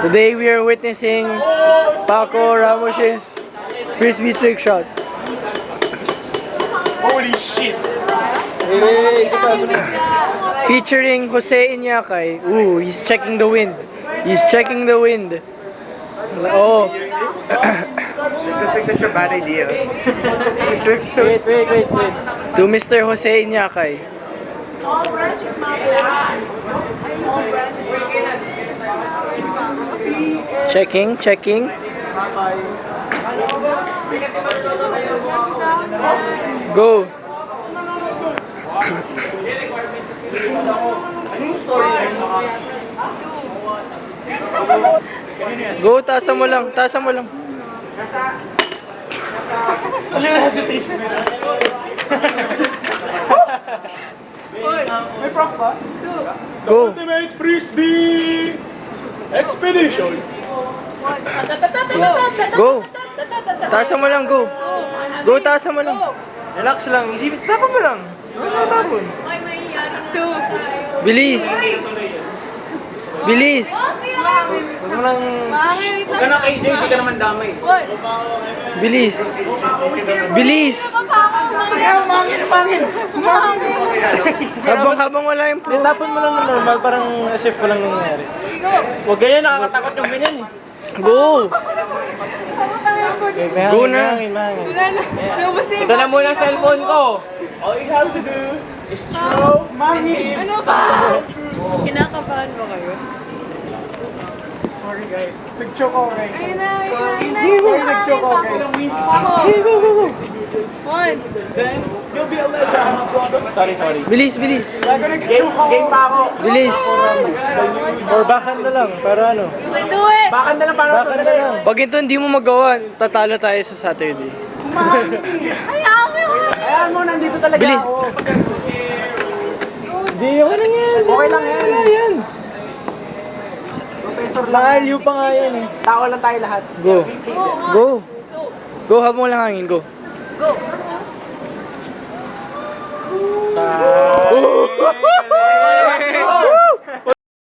Today we are witnessing Paco Ramos's frisbee trick shot. Holy shit! Featuring Jose Iñakay. Ooh, he's checking the wind. He's checking the wind. Oh. This looks like such a bad idea. This looks so... Wait. To Mr. Jose Iñakay. Checking. Go. Go, tasa mo lang. May prop ba? Go. Ultimate Frisbee Expedition! Go. Tasa mo lang, go. Go, tasa mo lang. Relax lang, isipin, tapon mo lang. Wala tapon. Bilis. Huwag mo lang... Huwag ka na KJ, hindi ka naman damay. Bilis. Umangin! Habang wala yung pro. Tapon mo lang ng normal, parang as if walang nangyayari. Huwag ganyan, nakakatakot yung ganyan eh. Go. Go na. Ito na muna ang cellphone ko. All you have to do is throw money. Ano ba? Kinakabahan ba kayo? Sorry guys, nag-choke ako guys. Ayun na. Sorry, nag-choke ako guys. Go. One. Then, you'll be a legend. Sorry. Bilis. Game pa ako. Bilis. Or backhand na lang, para ano? You can do it. Backhand na lang, para Backhand na lang. Pag ito hindi mo magawa, tatalo tayo sa Saturday. Ayan mo, nandito talaga Bilis. ako. Hindi, okay lang yan. Okay lang yan. Professor lang. Nakaliw pa nga yan eh. Tao lang tayo lahat. Go. Go, habang walang hangin, go. Go. Tayo.